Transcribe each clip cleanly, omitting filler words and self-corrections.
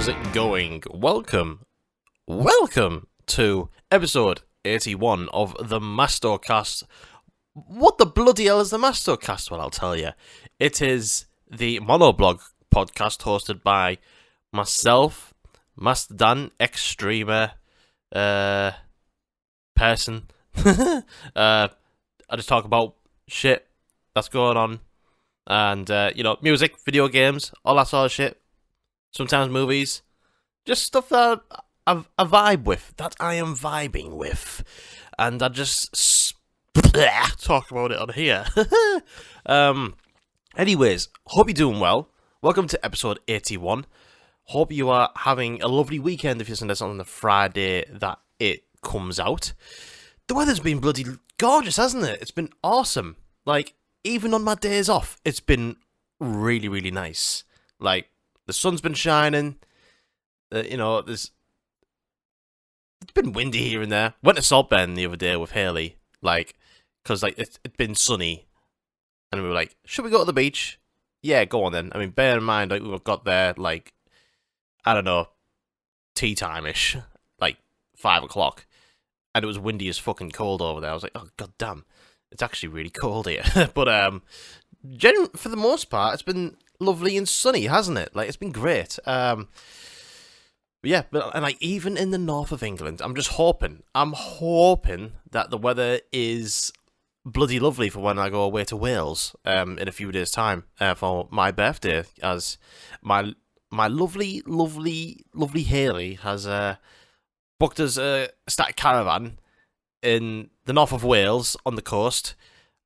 is going? Welcome to episode 81 of the MastoCast. What the bloody hell is the MastoCast? Well, I'll tell you. It is the monoblog podcast hosted by myself, Mastodon, ex-streamer, person. I just talk about shit that's going on. And, music, video games, all that sort of shit. Sometimes movies. Just stuff that I vibe with, that I am vibing with. And I just talk about it on here. Anyways, hope you're doing well. Welcome to episode 81. Hope you are having a lovely weekend if you're listening to this on the Friday that it comes out. The weather's been bloody gorgeous, hasn't it? It's been awesome. Like, even on my days off, it's been really, really nice. Like, the sun's been shining. It's been windy here and there. Went to Salt Bend the other day with Haley, because it's been sunny, and we were like, should we go to the beach? Yeah, go on then. I mean, bear in mind, we got there, I don't know, tea time-ish, 5 o'clock, and it was windy as fucking cold over there. I was like, oh, god damn, it's actually really cold here. But, for the most part, it's been lovely and sunny, hasn't it? It's been great. And even in the north of England, I'm hoping that the weather is bloody lovely for when I go away to Wales in a few days' time for my birthday, as my lovely Haley has booked us a static caravan in the north of Wales on the coast.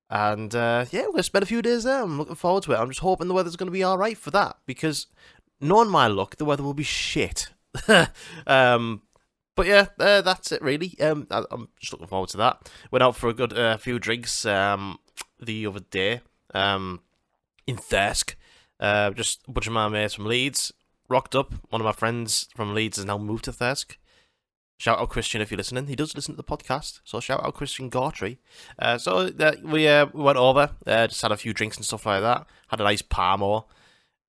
And, we're going to spend a few days there. I'm looking forward to it. I'm just hoping the weather's going to be alright for that, because knowing my luck, the weather will be shit. But yeah, that's it really. I'm just looking forward to that. Went out for a good few drinks the other day in Thirsk. Just a bunch of my mates from Leeds rocked up. One of my friends from Leeds has now moved to Thirsk. Shout out Christian if you're listening. He does listen to the podcast, so shout out Christian Gautry. We went over, just had a few drinks and stuff like that. Had a nice parmo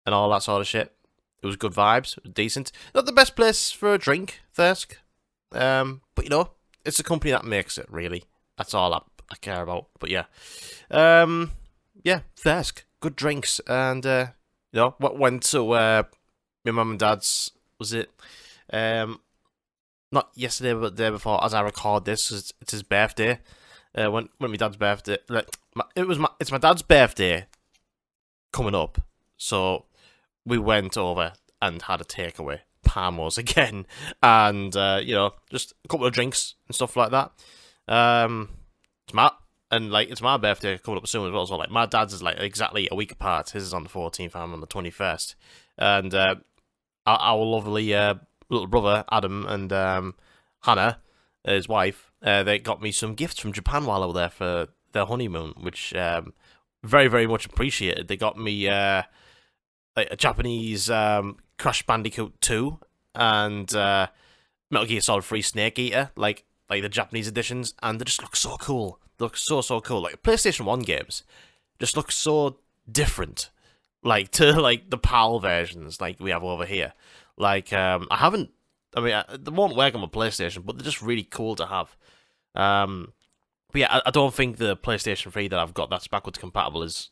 and all that sort of shit. It was good vibes, it was decent. Not the best place for a drink, Thirsk. But it's the company that makes it, really. That's all I care about. But yeah. Thirsk. Good drinks. And, went to my mum and dad's, was it? Not yesterday, but the day before, as I record this, it's his birthday. When my dad's birthday, it's my dad's birthday coming up, so we went over and had a takeaway, Parmos again, and just a couple of drinks and stuff like that. It's my birthday coming up soon as well. So my dad's is exactly a week apart. His is on the 14th, I'm on the 21st, and our lovely little brother Adam and Hannah, his wife, they got me some gifts from Japan while I was there for their honeymoon, which very, very much appreciated. They got me a Japanese Crash Bandicoot 2 and Metal Gear Solid 3 Snake Eater, like the Japanese editions, and they just look so cool. They look so cool. PlayStation 1 games just look so different, to the PAL versions we have over here. They won't work on my PlayStation, but they're just really cool to have. But yeah, I don't think the PlayStation 3 that I've got that's backwards compatible is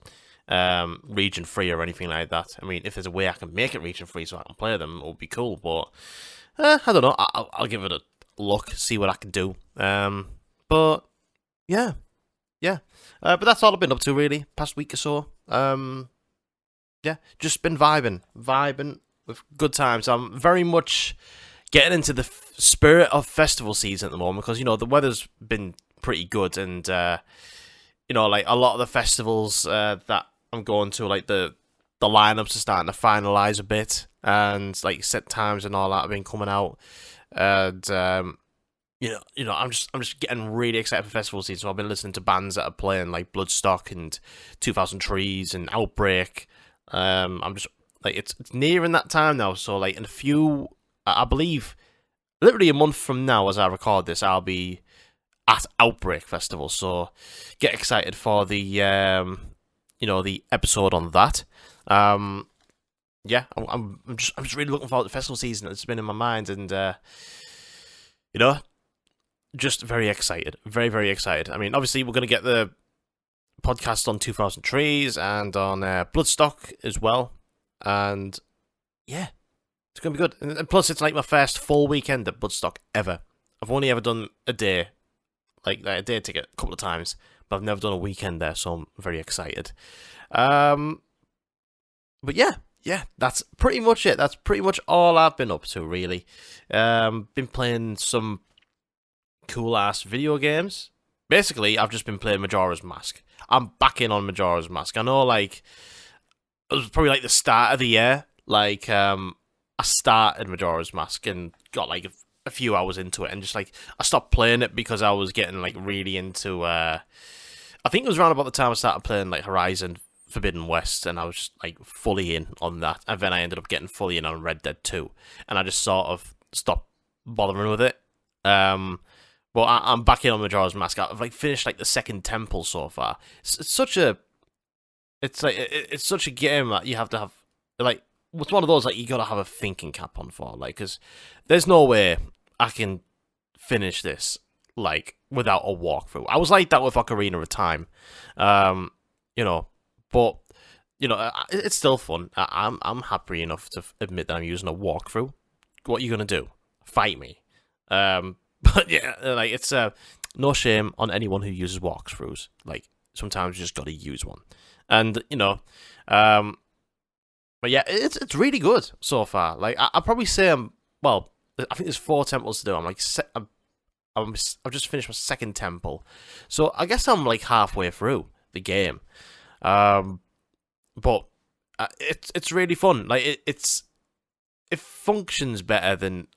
region free or anything like that. I mean, if there's a way I can make it region free so I can play them, it would be cool. But I don't know. I'll give it a look, see what I can do. But yeah. But that's all I've been up to really, past week or so. Just been vibing with good times. I'm very much getting into the spirit of festival season at the moment because, the weather's been pretty good and, a lot of the festivals that I'm going to, the lineups are starting to finalise a bit and, set times and all that have been coming out. And, I'm just getting really excited for festival season. So I've been listening to bands that are playing, Bloodstock and 2000 Trees and Outbreak. I'm just... it's nearing that time now, so, in a few, I believe, literally a month from now, as I record this, I'll be at Outbreak Festival, so get excited for the, the episode on that. yeah, I'm just really looking forward to the festival season. It's been in my mind, and you know, just very excited, very very excited. I mean, obviously we're gonna get the podcast on 2000 Trees and on Bloodstock as well, and yeah, it's gonna be good. And plus, it's like my first full weekend at Bloodstock ever. I've only ever done a day, like a day ticket, a couple of times, but I've never done a weekend there, so I'm very excited. But yeah, that's pretty much it. That's pretty much all I've been up to, really. Been playing some cool ass video games. Basically, I've just been playing Majora's Mask. I'm back in on Majora's Mask. I know, like, it was probably like the start of the year. Like, I started Majora's Mask and got like a few hours into it, and just like I stopped playing it because I was getting like really into. I think it was around about the time I started playing like Horizon Forbidden West, and I was just like fully in on that, and then I ended up getting fully in on Red Dead 2, and I just sort of stopped bothering with it. But I'm back in on Majora's Mask. I've like finished like the second temple so far. It's such a, it's such a game that you have to have like. It's one of those like you gotta have a thinking cap on for, like, because there's no way I can finish this like without a walkthrough. I was like that with Ocarina of Time, you know, but you know it's still fun. I'm happy enough to admit that I'm using a walkthrough. What are you gonna do? Fight me? But yeah, like it's no shame on anyone who uses walkthroughs. Like sometimes you just gotta use one, and you know, but yeah, it's really good so far. Like I'd probably say well. I think there's 4 temples to do. I'm like I've just finished my second temple, so I guess I'm like halfway through the game. But it's really fun. Like it functions better than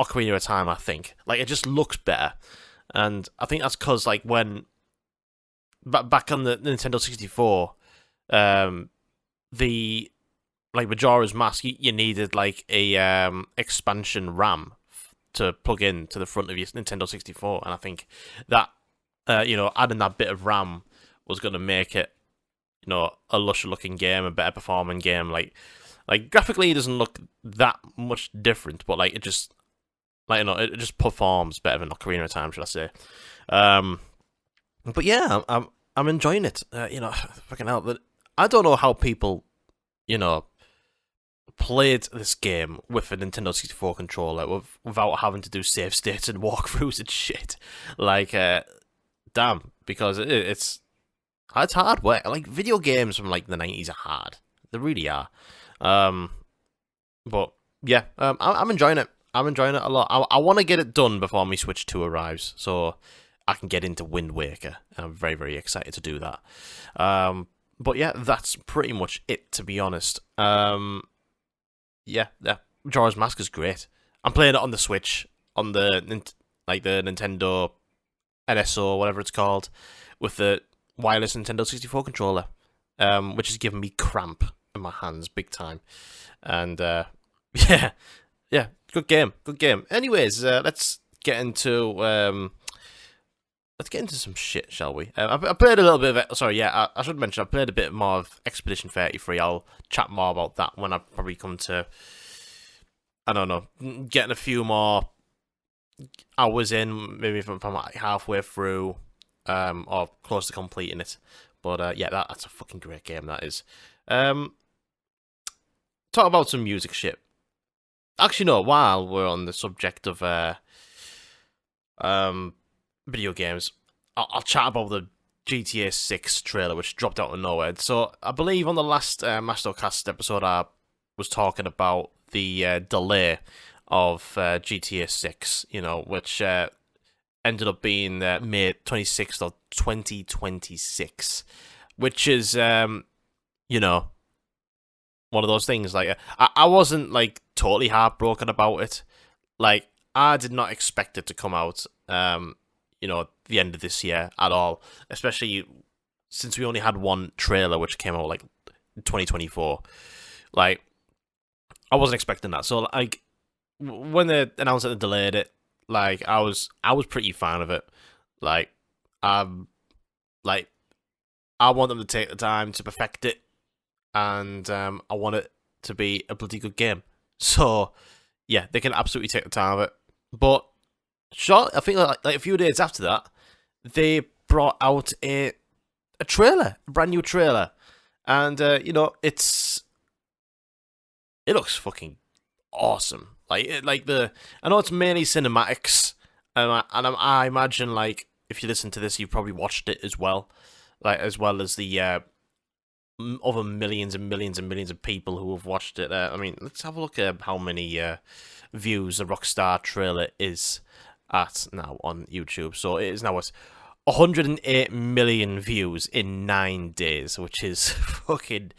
Ocarina of Time, I think. Like, it just looks better. And I think that's because, like, when... Back on the Nintendo 64, the... Like, Majora's Mask, you needed, like, a expansion RAM to plug in to the front of your Nintendo 64. And I think that, you know, adding that bit of RAM was going to make it, you know, a lusher-looking game, a better performing game. Like, graphically, it doesn't look that much different, but, like, it just... Like, you know, it just performs better than Ocarina of Time, should I say? But yeah, I'm enjoying it. You know, fucking hell. But I don't know how people, you know, played this game with a Nintendo 64 controller without having to do save states and walkthroughs and shit. Like, damn, because it's hard work. Like, video games from like the 90s are hard. They really are. But yeah, I'm enjoying it. I'm enjoying it a lot. I want to get it done before my Switch 2 arrives, so I can get into Wind Waker, and I'm very, very excited to do that. But yeah, that's pretty much it, to be honest. Yeah, Majora's Mask is great. I'm playing it on the Switch, on the Nintendo NSO, whatever it's called, with the wireless Nintendo 64 controller, which is giving me cramp in my hands big time. And yeah, good game. Anyways, let's get into some shit, shall we? I played a little bit of it. Sorry, yeah, I should mention I played a bit more of Expedition 33. I'll chat more about that when I probably come to, I don't know, getting a few more hours in, maybe if I'm like halfway through, or close to completing it. But yeah, that's a fucking great game, that is. Talk about some music shit. Actually, no, while we're on the subject of video games, I'll chat about the GTA 6 trailer, which dropped out of nowhere. So, I believe on the last MastoCast episode, I was talking about the delay of GTA 6, you know, which ended up being May 26th of 2026, which is, you know, one of those things. Like, I wasn't like totally heartbroken about it. Like, I did not expect it to come out, you know, the end of this year at all. Especially since we only had one trailer, which came out like in 2024. Like, I wasn't expecting that. So, like, when they announced that they delayed it, like, I was pretty fan of it. Like, I want them to take the time to perfect it. And I want it to be a bloody good game. So, yeah, they can absolutely take the time of it. But, short, I think like a few days after that, they brought out a trailer, a brand new trailer. And, you know, it looks fucking awesome. I know it's mainly cinematics, I imagine, like, if you listen to this, you've probably watched it as well. Like, as well as the other millions and millions and millions of people who have watched it. I mean, let's have a look at how many views the Rockstar trailer is at now on YouTube. So it is now at 108 million views in 9 days, which is fucking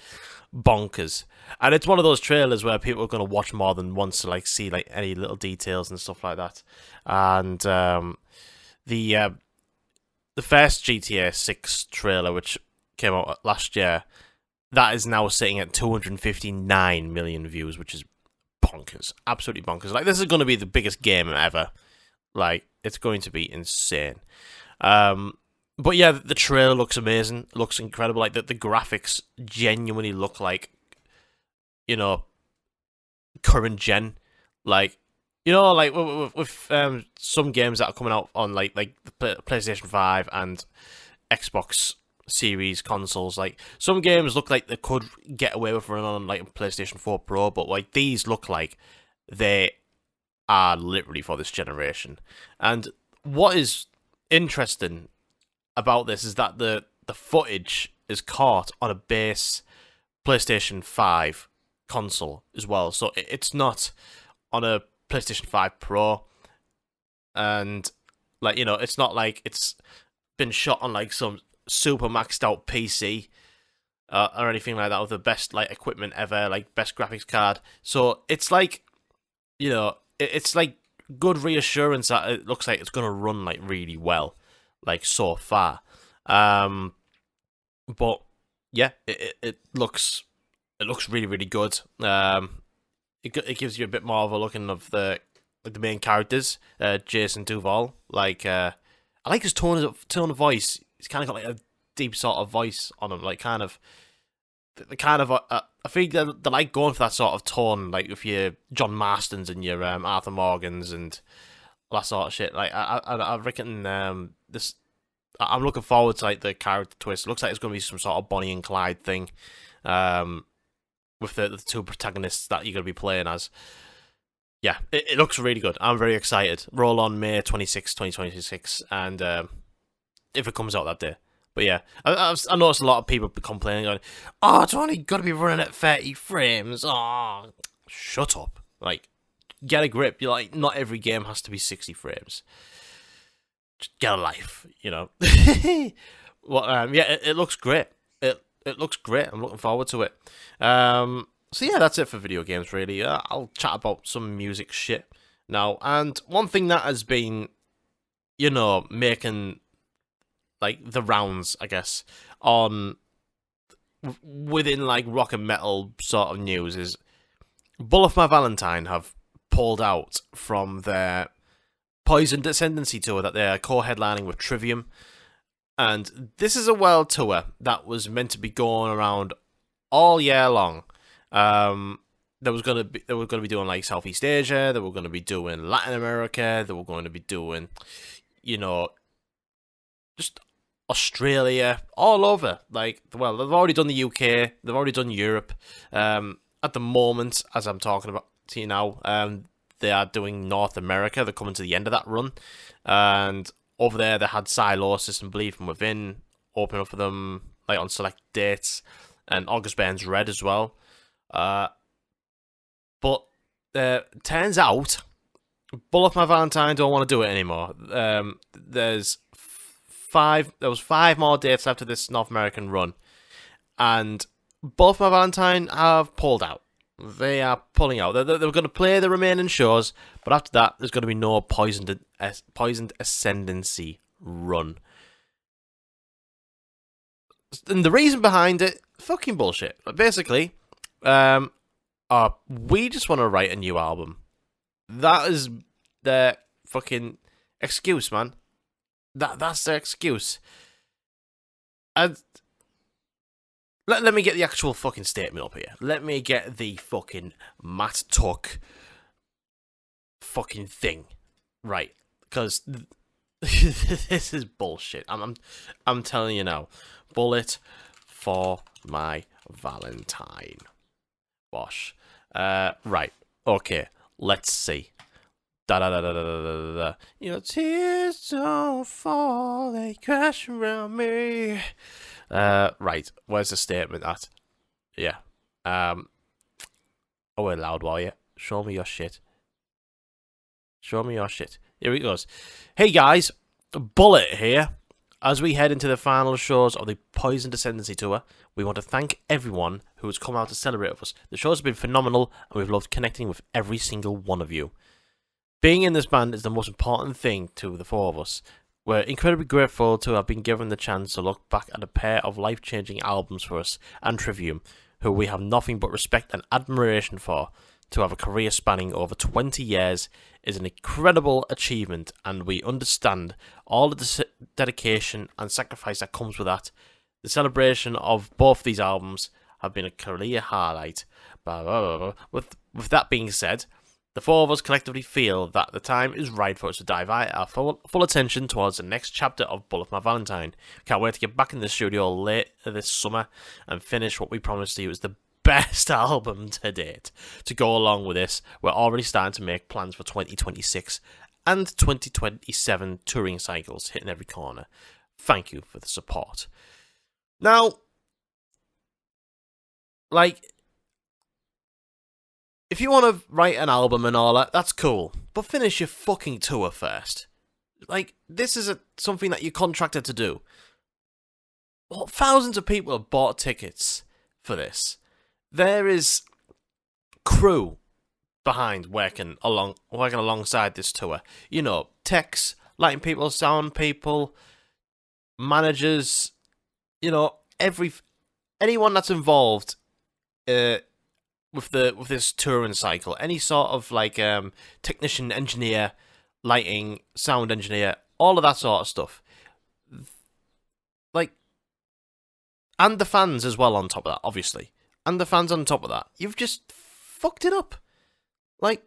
bonkers. And it's one of those trailers where people are going to watch more than once to like see like any little details and stuff like that. And the first GTA 6 trailer, which came out last year, that is now sitting at 259 million views, which is bonkers. Absolutely bonkers. Like, this is going to be the biggest game ever. Like, it's going to be insane. But yeah, the trailer looks amazing. It looks incredible. Like, the graphics genuinely look like, you know, current gen. Like, you know, like with some games that are coming out on like the PlayStation 5 and Xbox Series consoles, like some games look like they could get away with running on like a PlayStation 4 Pro, but like these look like they are literally for this generation. And what is interesting about this is that the footage is caught on a base PlayStation 5 console as well, so it's not on a PlayStation 5 Pro, and like, you know, it's not like it's been shot on like some super maxed out PC or anything like that with the best like equipment ever, like best graphics card. So it's like, you know, it's like good reassurance that it looks like it's gonna run like really well, like so far. But yeah, it looks really, really good. It gives you a bit more of a looking of the main characters, Jason Duval. Like, I like his tone of voice. He's kind of got like a deep sort of voice on him, like kind of I think they like going for that sort of tone, like with your John Marstons and your Arthur Morgans and all that sort of shit. Like, I reckon this. I'm looking forward to like the character twist. It looks like it's going to be some sort of Bonnie and Clyde thing. With the two protagonists that you're going to be playing as. Yeah, it looks really good. I'm very excited. Roll on May 26, 2026, and if it comes out that day. But yeah, I noticed a lot of people complaining, going, "Oh, it's only got to be running at 30 frames." Oh, shut up. Like, get a grip. You're like, not every game has to be 60 frames. Just get a life, you know. Well, yeah, it looks great. It looks great. I'm looking forward to it. So yeah, that's it for video games, really. I'll chat about some music shit now. And one thing that has been, you know, making like the rounds, I guess, on within like rock and metal sort of news is Bullet My Valentine have pulled out from their Poison Ascendancy tour that they're co-headlining with Trivium. And this is a world tour that was meant to be going around all year long. They were going to be doing like Southeast Asia. They were going to be doing Latin America. They were going to be doing, you know, just Australia, all over. Like, well, they've already done the UK. They've already done Europe. At the moment, as I'm talking about to you now, they are doing North America. They're coming to the end of that run, and over there, they had Silosis and Believe From Within open up for them, like on select dates, and August Burns Red as well. But turns out, Bullet My Valentine don't want to do it anymore. There was 5 more dates after this North American run, and Bullet My Valentine have pulled out. They are pulling out. They're going to play the remaining shows, but after that, there's going to be no Poisoned Ascendancy run. And the reason behind it, fucking bullshit. But basically, we just want to write a new album. That is their fucking excuse, man. That's their excuse. And Let me get the actual fucking statement up here. Let me get the fucking Matt Tuck fucking thing right, because this is bullshit. I'm telling you now. Bullet for my Valentine. Bosh. Right. Okay. Let's see. Da da da da da da da da. Your tears don't fall, they crash around me. Right. Where's the statement at? Yeah. Oh, we're loud, while you. Show me your shit. Show me your shit. Here it goes. Hey guys, Bullet here. As we head into the final shows of the Poison Descendancy Tour, we want to thank everyone who has come out to celebrate with us. The shows have been phenomenal, and we've loved connecting with every single one of you. Being in this band is the most important thing to the four of us. We're incredibly grateful to have been given the chance to look back at a pair of life-changing albums for us and Trivium, who we have nothing but respect and admiration for. To have a career spanning over 20 years is an incredible achievement, and we understand all of the dedication and sacrifice that comes with that. The celebration of both these albums have been a career highlight. Blah, blah, blah, blah. With that being said, the four of us collectively feel that the time is right for us to divert our full attention towards the next chapter of Bullet My Valentine. Can't wait to get back in the studio late this summer and finish what we promised you is the best album to date. To go along with this, we're already starting to make plans for 2026 and 2027 touring cycles hitting every corner. Thank you for the support. Now, like, if you want to write an album and all that, that's cool. But finish your fucking tour first. Like, this is something that you're contracted to do. Well, thousands of people have bought tickets for this. There is crew behind working alongside this tour. You know, techs, lighting people, sound people, managers. You know, anyone that's involved with this touring cycle, any sort of like technician, engineer, lighting, sound engineer, all of that sort of stuff. Like, and the fans as well on top of that, obviously. And the fans on top of that. You've just fucked it up. Like,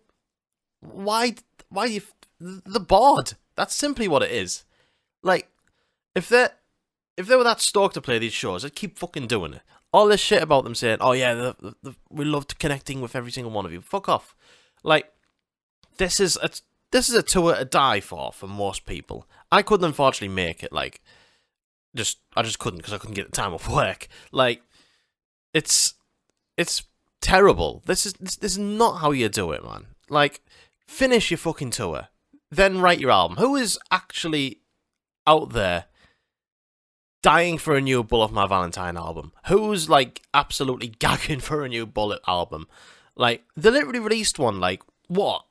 why you... They're bored. That's simply what it is. Like, if they were that stoked to play these shows, they'd keep fucking doing it. All this shit about them saying, oh yeah, we loved connecting with every single one of you. Fuck off. Like, this is a tour to die for most people. I couldn't unfortunately make it. Like, I just couldn't, because I couldn't get the time off work. Like, it's terrible. This is not how you do it, man. Like, finish your fucking tour, then write your album. Who is actually out there dying for a new Bullet My Valentine album? Who's, like, absolutely gagging for a new Bullet album? Like, they literally released one, like, what?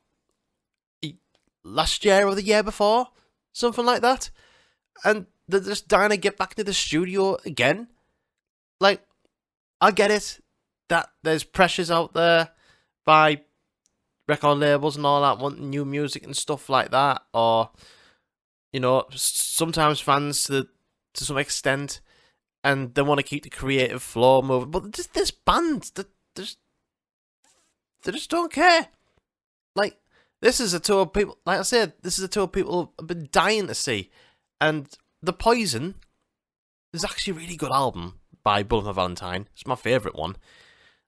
Last year or the year before? Something like that? And they're just dying to get back into the studio again? Like, I get it that there's pressures out there by record labels and all that, wanting new music and stuff like that, or, you know, sometimes fans to some extent, and they want to keep the creative flow moving. But just this band, they just don't care. Like, this is a tour of people, like I said, this is a tour of people have been dying to see. And The Poison is actually a really good album by Bullet My Valentine. It's my favourite one.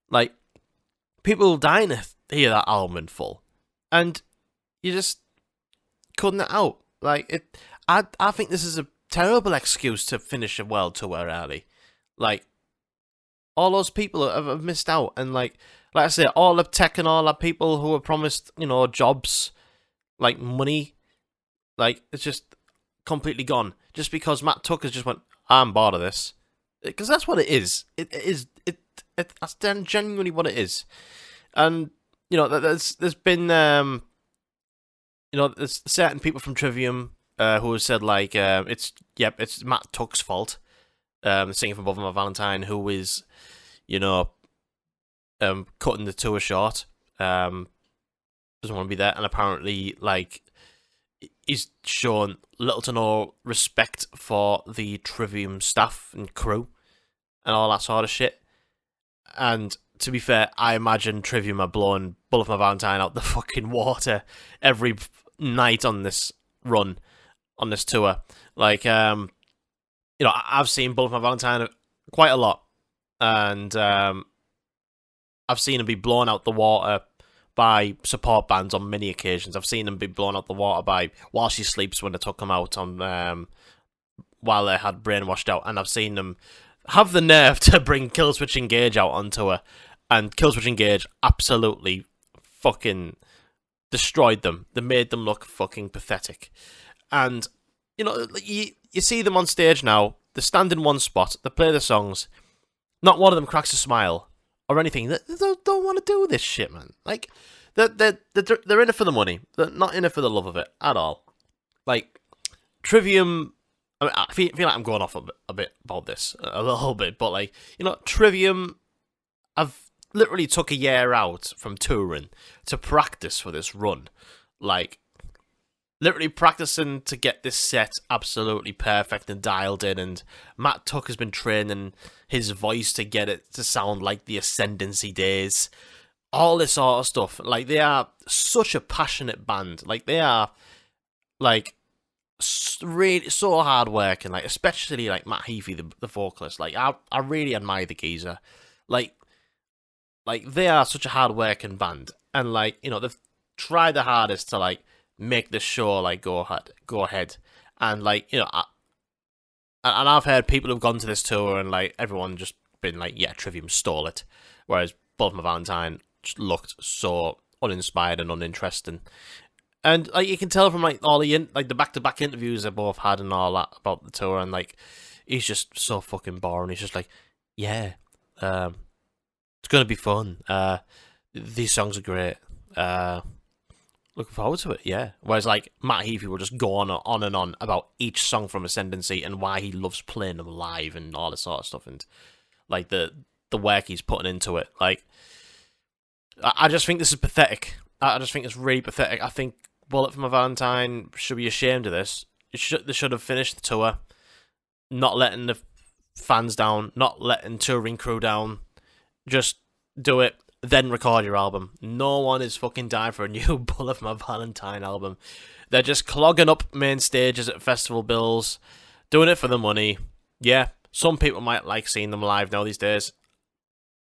Like, people dying to hear that album in full. And you just cutting it out. Like, I think this is a terrible excuse to finish a world tour early. Like, all those people have missed out. And like I say, all the tech and all the people who were promised, you know, jobs, like money, like, it's just completely gone. Just because Matt Tucker just went, I'm bored of this. Because that's what it is. That's genuinely what it is. And, you know, there's been, you know, there's certain people from Trivium who have said, like, it's Matt Tuck's fault, singing from Above My Valentine, who is, you know, cutting the tour short, doesn't want to be there, and apparently, like, he's shown little to no respect for the Trivium staff and crew, and all that sort of shit. And to be fair, I imagine Trivium are blowing Bullet for My Valentine out the fucking water every night on this run, on this tour. Like, I've seen Bullet for My Valentine quite a lot, and I've seen them be blown out the water by support bands on many occasions. I've seen them be blown out the water by While She Sleeps when they took them out on while they had Brainwashed out, and I've seen them have the nerve to bring Killswitch Engage out on tour, and Killswitch Engage absolutely fucking destroyed them. They made them look fucking pathetic. And, you see them on stage now, they stand in one spot, they play the songs, not one of them cracks a smile or anything. They don't want to do this shit, man. Like, they're in it for the money. They're not in it for the love of it at all. Like, Trivium, I feel like I'm going off a bit about this, a little bit, but like, Trivium, I've literally took a year out from touring to practice for this run. Like, literally practicing to get this set absolutely perfect and dialed in, and Matt Tuck has been training his voice to get it to sound like the Ascendancy days. All this sort of stuff. Like, they are such a passionate band. Like, they are, like, really so hard working. Like, especially, like, Matt Heafy, the vocalist. Like, I really admire the geezer. Like, they are such a hard working band. And, like, they've tried the hardest to, like, make this show like go ahead, and like and I've heard people who've gone to this tour and like everyone just been like, yeah, Trivium stole it, whereas Bullet for My Valentine just looked so uninspired and uninteresting. And like you can tell from like all the the back-to-back interviews they both had and all that about the tour, and like he's just so fucking boring. He's just like, yeah, it's gonna be fun. These songs are great. Looking forward to it, yeah. Whereas, like, Matt Heafy will just go on and on about each song from Ascendancy and why he loves playing them live and all this sort of stuff, and, like, the work he's putting into it. Like, I just think this is pathetic. I just think it's really pathetic. I think Bullet for My Valentine should be ashamed of this. They should have finished the tour, not letting the fans down, not letting touring crew down. Just do it. Then record your album. No one is fucking dying for a new Bullet for My Valentine album. They're just clogging up main stages at festival bills, doing it for the money. Yeah, some people might like seeing them live now these days.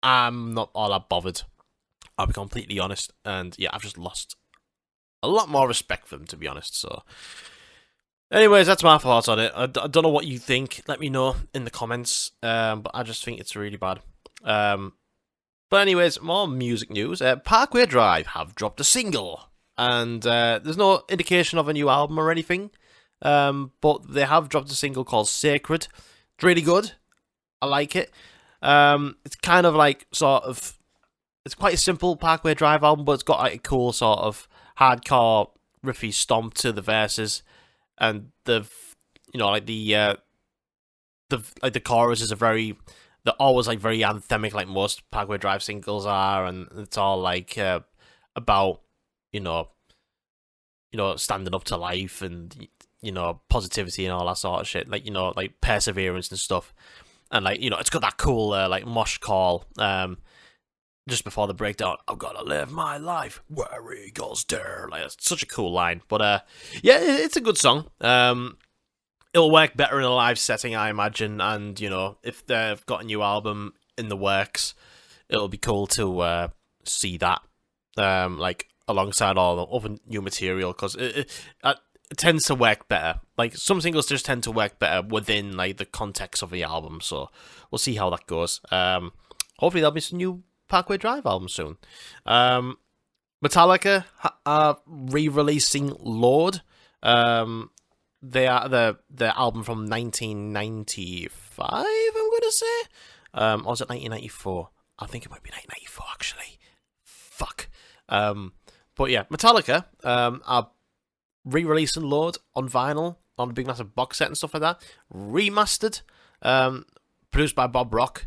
I'm not all that bothered. I'll be completely honest. And yeah, I've just lost a lot more respect for them, to be honest. So, anyways, that's my thoughts on it. I don't know what you think. Let me know in the comments. But I just think it's really bad. But anyways, more music news. Parkway Drive have dropped a single, and there's no indication of a new album or anything, but they have dropped a single called Sacred. It's really good. I like it. It's kind of like it's quite a simple Parkway Drive album, but it's got like a cool sort of hardcore riffy stomp to the verses, and the choruses are they're always like very anthemic, like most Parkway Drive singles are, and it's all like about standing up to life and positivity and all that sort of shit, like like perseverance and stuff, and like it's got that cool like mosh call just before the breakdown. I've gotta live my life where eagles dare. Like, it's such a cool line, but yeah, it's a good song. It'll work better in a live setting, I imagine, and, if they've got a new album in the works, it'll be cool to see that, like, alongside all the other new material, because it tends to work better. Like, some singles just tend to work better within, like, the context of the album, so we'll see how that goes. Hopefully there'll be some new Parkway Drive album soon. Metallica are re-releasing Lord. They are the album from 1995, I'm gonna say. Or was it 1994? I think it might be 1994 actually. Fuck. But yeah, Metallica are re-releasing Lord on vinyl on a big massive box set and stuff like that. Remastered, produced by Bob Rock.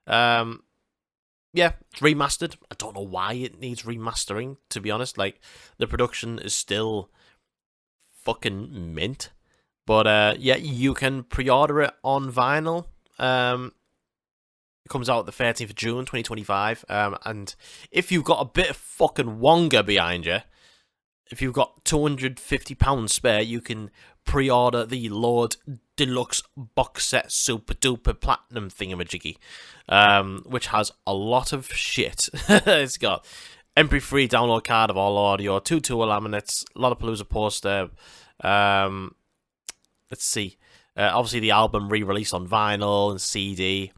Yeah, it's remastered. I don't know why it needs remastering, to be honest. Like, the production is still fucking mint. But yeah, you can pre-order it on vinyl. comes out the 13th of June, 2025. And if you've got a bit of fucking wonga behind you, if you've got £250 spare, you can pre-order the Lord Deluxe Box Set Super Duper Platinum Thingamajiggy, which has a lot of shit. It's got MP3 download card of all audio, 2 tour laminates, Lollapalooza poster. Let's see. Obviously, the album re-released on vinyl and CD.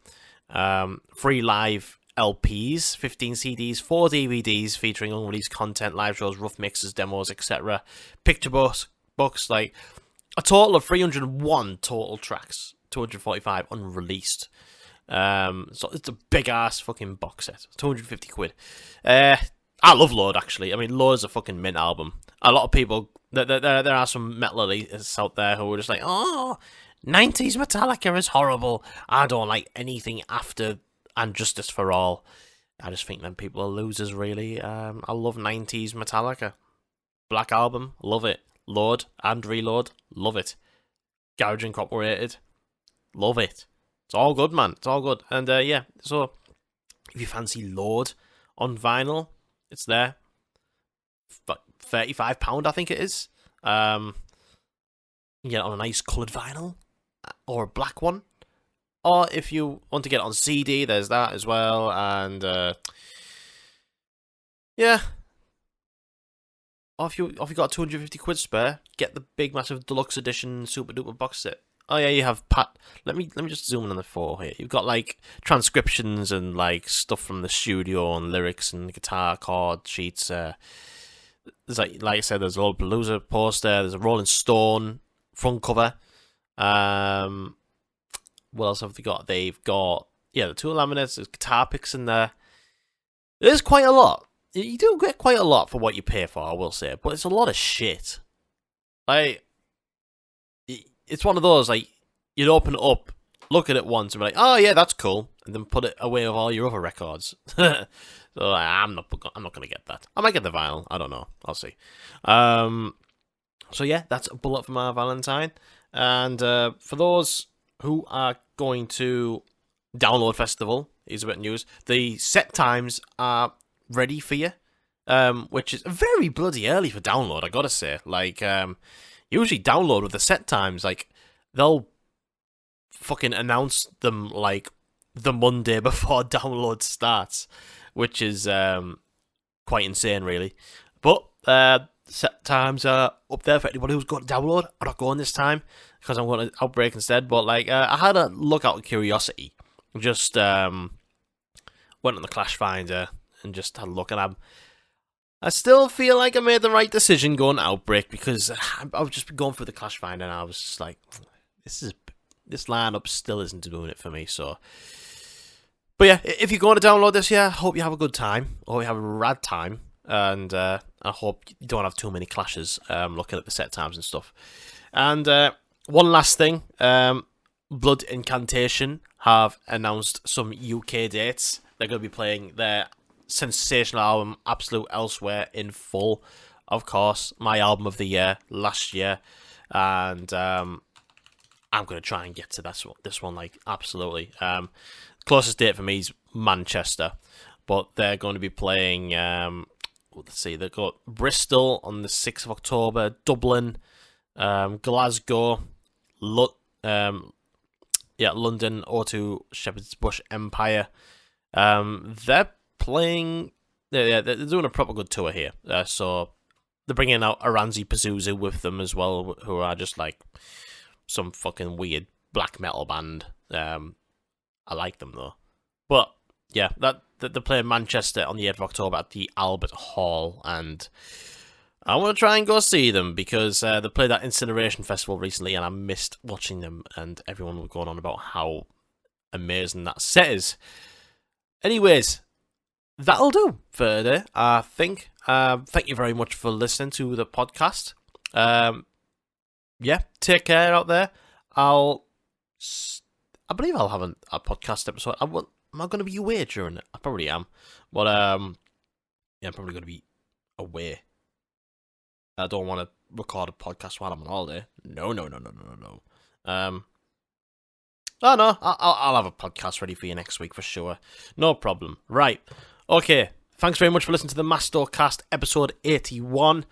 3 live LPs, 15 CDs, 4 DVDs featuring unreleased content, live shows, rough mixes, demos, etc. Picture books, like a total of 301 total tracks, 245 unreleased. So it's a big ass fucking box set, 250 quid. I love Lord, actually. I mean, Lord's a fucking mint album. A lot of people, there are some metal elitists out there who are just like, oh, 90s Metallica is horrible. I don't like anything after And Justice for All. I just think them people are losers, really. I love 90s Metallica. Black Album, love it. Lord and Reload, love it. Garage Incorporated, love it. It's all good, man. It's all good. And yeah, so if you fancy Lord on vinyl, it's there. £35, I think it is. You get it on a nice coloured vinyl or a black one. Or if you want to get it on CD, there's that as well. And yeah. Or if you got 250 quid spare, get the big massive deluxe edition super duper box set. Oh yeah, you have Let me just zoom in on the 4 here. You've got like transcriptions and like stuff from the studio and lyrics and guitar chord sheets. There's like I said, there's a Lollapalooza poster. There's a Rolling Stone front cover. What else have they got? They've got the 2 laminates. There's guitar picks in there. There's quite a lot. You do get quite a lot for what you pay for, I will say, but it's a lot of shit. Like, it's one of those, like, you'd open it up, look at it once, and be like, oh yeah, that's cool, and then put it away with all your other records. So I'm not gonna get that. I might get the vinyl. I don't know. I'll see. So yeah, that's a bullet for my Valentine. And for those who are going to Download Festival, here's a bit of news. The set times are ready for you, which is very bloody early for Download, I gotta say. Like, usually Download with the set times, like, they'll fucking announce them, like, the Monday before Download starts, which is quite insane, really. But set times are up there for anybody who's going to Download. I'm not going this time, because I'm going to Outbreak instead, but, like, I had a look out of curiosity. Just went on the Clash Finder and just had a look, and I still feel like I made the right decision going to Outbreak, because I've just been going through the Clash Finder, and I was just like, this lineup still isn't doing it for me. So, but yeah, if you're going to Download this year, I hope you have a good time, or you have a rad time, and I hope you don't have too many clashes looking at the set times and stuff. And one last thing, Blood Incantation have announced some UK dates. They're going to be playing their sensational album Absolute Elsewhere in full, of course, my album of the year last year, and I'm going to try and get to this one, like, absolutely. Closest date for me is Manchester, but they're going to be playing, let's see, they've got Bristol on the 6th of October, Dublin, Glasgow, London, O2 Shepherd's Bush Empire. They're playing, they're doing a proper good tour here. So they're bringing out Aranzi Pazuzu with them as well, who are just like some fucking weird black metal band. I like them though. But yeah, they're playing Manchester on the 8th of October at the Albert Hall, and I want to try and go see them, because they played that Incineration Festival recently, and I missed watching them, and everyone was going on about how amazing that set is. Anyways, that'll do for today, I think. Thank you very much for listening to the podcast. Yeah, take care out there. I believe I'll have a podcast episode. Am I going to be away during it? I probably am. But, yeah, I'm probably going to be away. I don't want to record a podcast while I'm on holiday. No. Oh, no, I'll have a podcast ready for you next week for sure. No problem. Right. Okay. Thanks very much for listening to the MastoCast episode 81.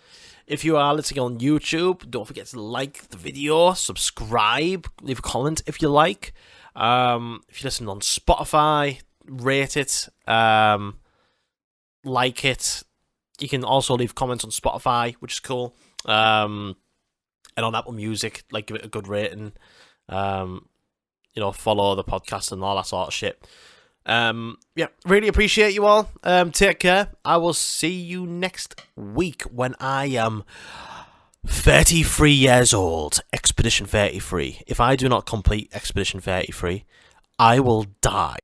If you are listening on YouTube, don't forget to like the video, subscribe, leave a comment if you like. If you listen on Spotify, rate it, like it. You can also leave comments on Spotify, which is cool. And on Apple Music, like, give it a good rating. Follow the podcast and all that sort of shit. Really appreciate you all. Take care. I will see you next week when I am 33 years old. Expedition 33. If I do not complete Expedition 33, I will die.